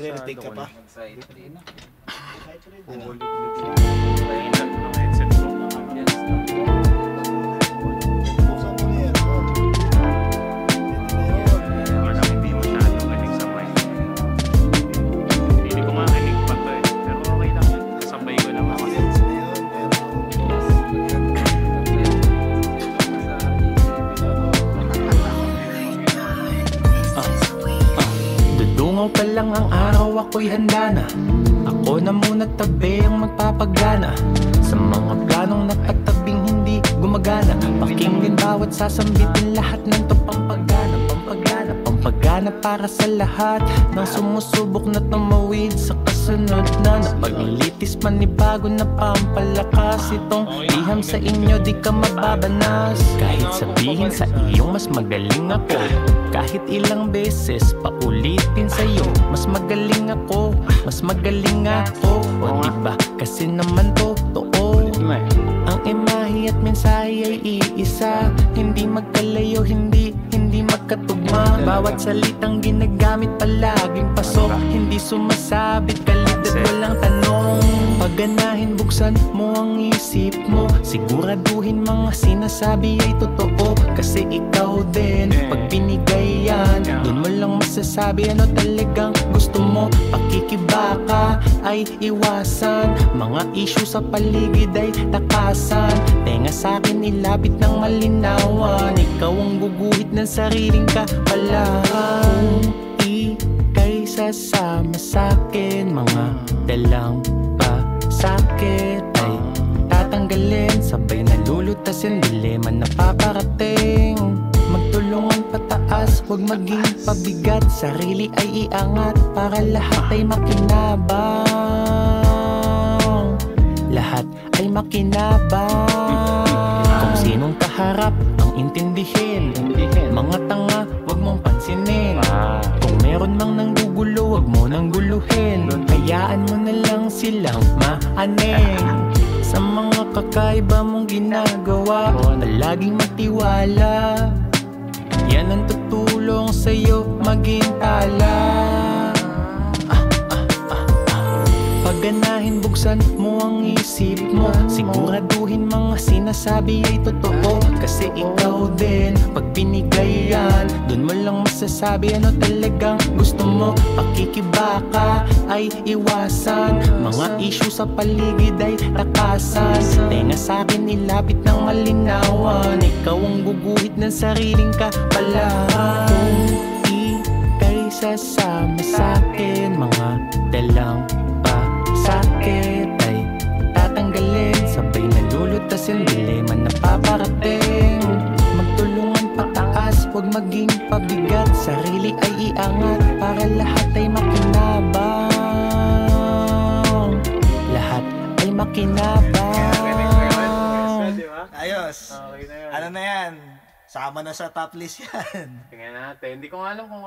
Nagre-retake ka pa? Side 3 na. Dungaw pa lang ang araw, ako'y handa na. Ako na muna tabi ang magpapagana sa mga planong nakatabing hindi gumagana. Pakinggan bawat sasambitin, lahat ng to pampagana. Pampagana, pampagana para sa lahat ng sumusubok na tumawid sa kasunod na napaglitis, manibago na pampalakas. Itong liham sa inyo, di ka mababanas. Kahit sabihin sa iyong mas magaling ako, kahit ilang beses paulitin sa'yo, mas magaling ako, mas magaling ako. O diba, kasi naman totoo, ang imahe at mensahe ay iisa. Hindi magkalayo, hindi magkatugma. Bawat salitang ginagamit palaging pasok, hindi sumasabit, kalit at walang tanong. Paganahin, buksan mo ang isip mo, siguraduhin mga sinasabi ay totoo. Kasi ikaw din, pag binigay yan, dun mo lang masasabi ano talagang gusto mo. Pakikibaka ay iwasan, mga issue sa paligid ay takasan. Tenga sa'kin ilapit ng malinawan, ikaw ang guguhit ng sariling kapalaran. Ika'y sasama sa'kin, mga dalang sakit ay tatanggalin, sabay nalulutasin, dilema na paparating. Magtulungan pataas, huwag maging pabigat, sarili ay iangat para lahat ay makinabang. Lahat ay makinabang. Kung sinong kaharap ang intindihin, mga tanga huwag mong pansinin. Kung meron mang nanggugulo, huwag mo nang guluhin. Hayaan mo na lang silang maaning. Sa mga kakaiba mong ginagawa, palaging magtiwala, yan ang tutulong sa'yo maging tala. Paganahin, buksan mo ang isip mo, siguraduhin mga sinasabi ay totoo. Kasi ikaw din, pag binigay yan, dun mo lang masasabi ano talagang gusto mo. Pakikibaka ay iwasan, mga issue sa paligid ay takasan. Tenga sa'kin ilapit ng malinawan, ikaw ang guguhit ng sariling kapalaran. Kung ika'y sasama sa'kin, mga dalang sakit ay tatanggalin, sabay nalulutasin, dilema na paparating. Magtulungan pataas, huwag maging pabigat, sarili ay iangat para lahat ay makinabang. Lahat ay makinabang. Ayos. Okay na yun. Ano na yan? Sama na sa top list yan. Tingnan natin, hindi ko alam kung